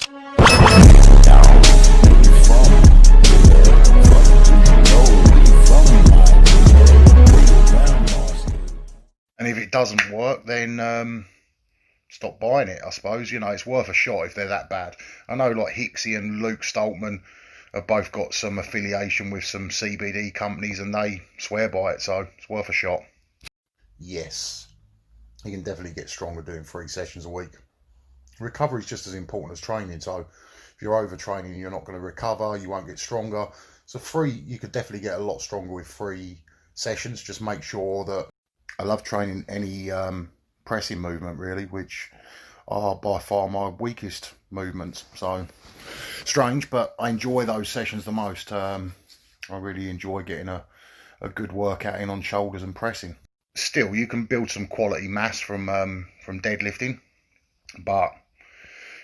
And if it doesn't work, then stop buying it, I suppose. You know, it's worth a shot if they're that bad. I know like Hicks and Luke Stoltman have both got some affiliation with some CBD companies and they swear by it, so it's worth a shot. Yes, you can definitely get stronger doing 3 sessions a week. Recovery is just as important as training, so if you're overtraining, you're not going to recover, you won't get stronger. So you could definitely get a lot stronger with 3 sessions. Just make sure that I love training any pressing movement really, which are by far my weakest movements. So strange, but I enjoy those sessions the most. I really enjoy getting a good workout in on shoulders and pressing. Still, you can build some quality mass from deadlifting, but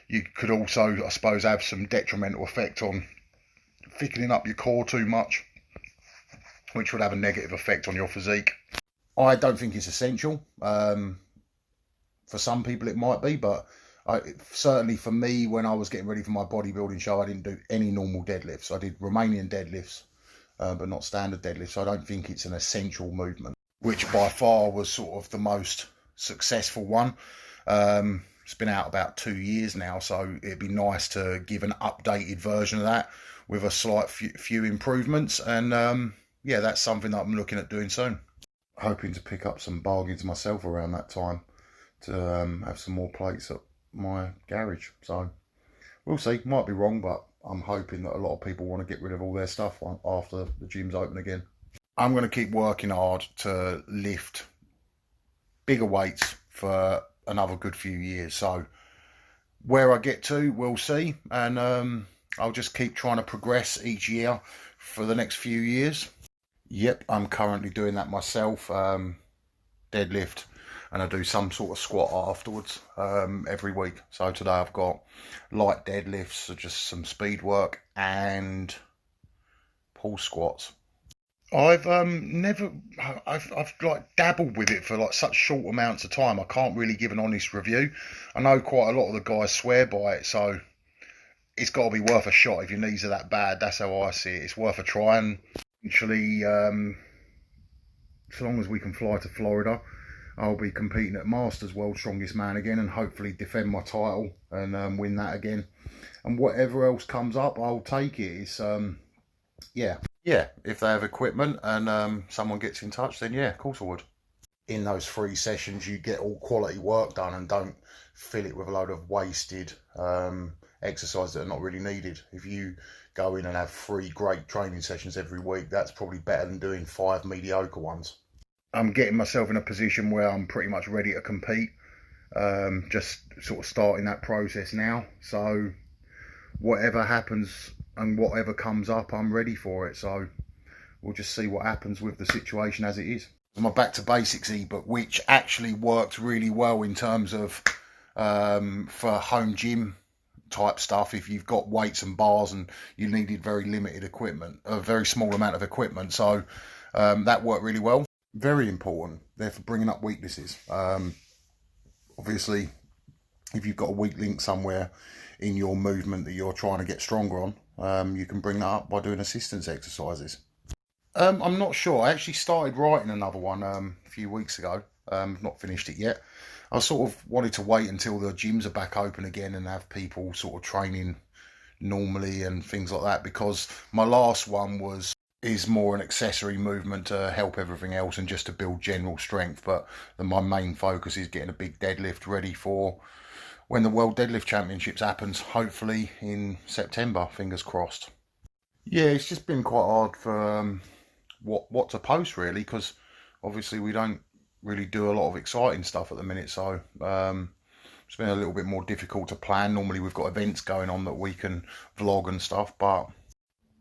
you could also, I suppose, have some detrimental effect on thickening up your core too much, which would have a negative effect on your physique. I don't think it's essential. For some people it might be, but certainly for me, when I was getting ready for my bodybuilding show, I didn't do any normal deadlifts. I did Romanian deadlifts, but not standard deadlifts. So I don't think it's an essential movement, which by far was sort of the most successful one. It's been out about 2 years now, so it'd be nice to give an updated version of that with a slight few improvements. And yeah, that's something that I'm looking at doing soon. Hoping to pick up some bargains myself around that time to have some more plates at my garage. So we'll see. Might be wrong, but I'm hoping that a lot of people want to get rid of all their stuff after the gym's open again. I'm going to keep working hard to lift bigger weights for another good few years. So where I get to, we'll see. And I'll just keep trying to progress each year for the next few years. Yep, I'm currently doing that myself, deadlift, and I do some sort of squat afterwards every week. So today I've got light deadlifts, so just some speed work, and pull squats. I've like dabbled with it for like such short amounts of time. I can't really give an honest review. I know quite a lot of the guys swear by it, so it's got to be worth a shot. If your knees are that bad, that's how I see it. It's worth a try, and eventually, as long as we can fly to Florida, I'll be competing at Masters World Strongest Man again, and hopefully defend my title and win that again. And whatever else comes up, I'll take it. It's yeah, if they have equipment and someone gets in touch, then yeah, of course I would. In those 3 sessions, you get all quality work done and don't fill it with a load of wasted exercise that are not really needed. If you go in and have 3 great training sessions every week, that's probably better than doing 5 mediocre ones. I'm getting myself in a position where I'm pretty much ready to compete. Just sort of starting that process now. So whatever happens and whatever comes up, I'm ready for it. So we'll just see what happens with the situation as it is. My Back to Basics ebook, which actually worked really well in terms of for home gym type stuff. If you've got weights and bars and you needed very limited equipment, a very small amount of equipment, so that worked really well. Very important there for bringing up weaknesses. Obviously, if you've got a weak link somewhere in your movement that you're trying to get stronger on, you can bring that up by doing assistance exercises. I'm not sure. I actually started writing another one a few weeks ago. Not finished it yet. I sort of wanted to wait until the gyms are back open again and have people sort of training normally and things like that, because my last one is more an accessory movement to help everything else and just to build general strength. But my main focus is getting a big deadlift ready for when the World Deadlift Championships happens, hopefully in September, fingers crossed. Yeah, it's just been quite hard for what to post really, because obviously we don't really do a lot of exciting stuff at the minute, so it's been a little bit more difficult to plan. Normally we've got events going on that we can vlog and stuff, but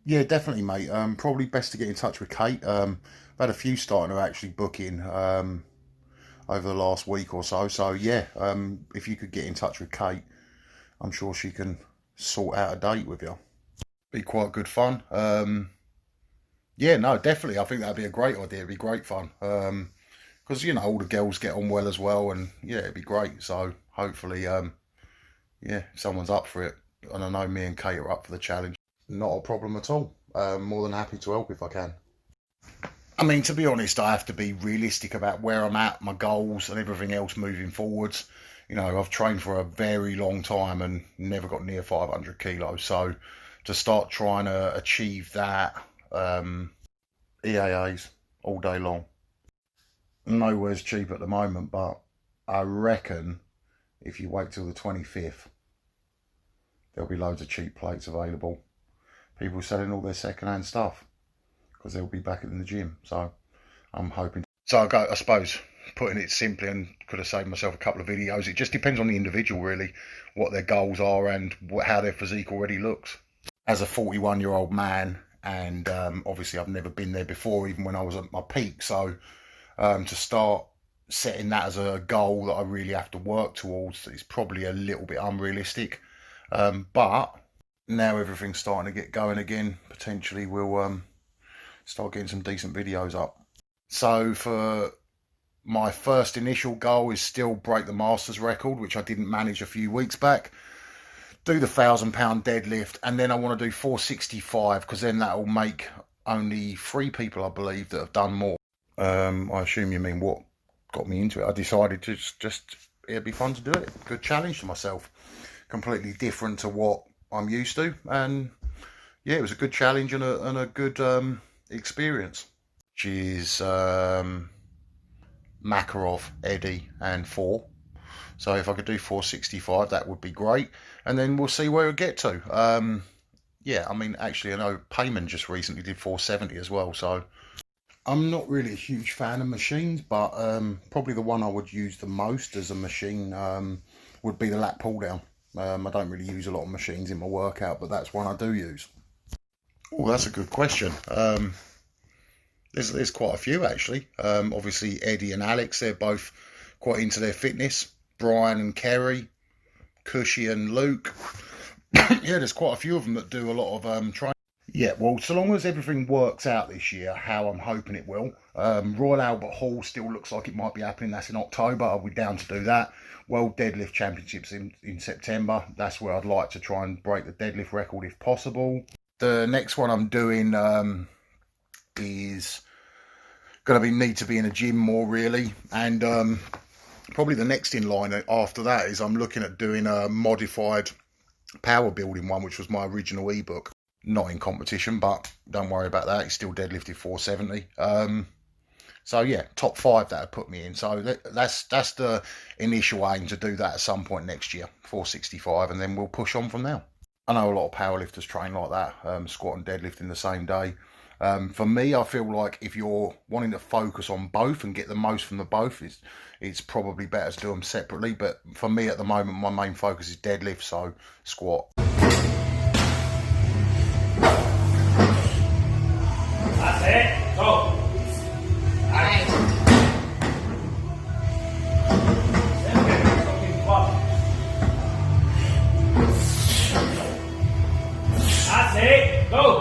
yeah, definitely mate, probably best to get in touch with Kate. I've had a few starting to actually book in over the last week or so, so yeah, if you could get in touch with Kate, I'm sure she can sort out a date with you. Be quite good fun. Yeah, no, definitely. I think that'd be a great idea. It'd be great fun. Because, you know, all the girls get on well as well. And, yeah, it'd be great. So, hopefully, yeah, if someone's up for it, and I know me and Kate are up for the challenge. Not a problem at all. More than happy to help if I can. I mean, to be honest, I have to be realistic about where I'm at, my goals and everything else moving forwards. You know, I've trained for a very long time and never got near 500 kilos. So to start trying to achieve that, EAAs all day long. Nowhere's cheap at the moment, but I reckon if you wait till the 25th, there'll be loads of cheap plates available. People selling all their second-hand stuff because they'll be back in the gym. So I'm hoping. So I suppose, putting it simply, and could have saved myself a couple of videos, it just depends on the individual really, what their goals are and how their physique already looks. As a 41-year-old man, and obviously I've never been there before, even when I was at my peak. So to start setting that as a goal that I really have to work towards is probably a little bit unrealistic. But now everything's starting to get going again, potentially we'll start getting some decent videos up. So for my first initial goal is still break the Masters record, which I didn't manage a few weeks back. Do the 1,000-pound deadlift, and then I want to do 465, because then that will make only 3 people, I believe, that have done more. I assume you mean what got me into it. I decided to just it'd be fun to do it. Good challenge to myself. Completely different to what I'm used to, and yeah, it was a good challenge and a good experience. Which is Makarov, Eddie, and 4. So if I could do 465, that would be great, and then we'll see where we get to. Yeah, I mean, actually, I know Payman just recently did 470 as well, so I'm not really a huge fan of machines, but probably the one I would use the most as a machine would be the lat pull down. I don't really use a lot of machines in my workout, but that's one I do use. Oh, that's a good question. There's quite a few actually. Obviously Eddie and Alex, they're both quite into their fitness. Brian and Kerry, Cushy and Luke. Yeah, there's quite a few of them that do a lot of training. Yeah, well, so long as everything works out this year, how I'm hoping it will. Royal Albert Hall still looks like it might be happening. That's in October. I'll be down to do that. World Deadlift Championships in September. That's where I'd like to try and break the deadlift record if possible. The next one I'm doing is going to need to be in a gym more really, and probably the next in line after that is I'm looking at doing a modified power building one, which was my original ebook. Not in competition, but don't worry about that. It's still deadlifted 470. So yeah, top 5 that would put me in. So that's the initial aim, to do that at some point next year, 465, and then we'll push on from there. I know a lot of powerlifters train like that, squat and deadlift in the same day. For me, I feel like if you're wanting to focus on both and get the most from the both, it's probably better to do them separately. But for me at the moment, my main focus is deadlift, so squat. That's it. Go. Nice. That's it. Go.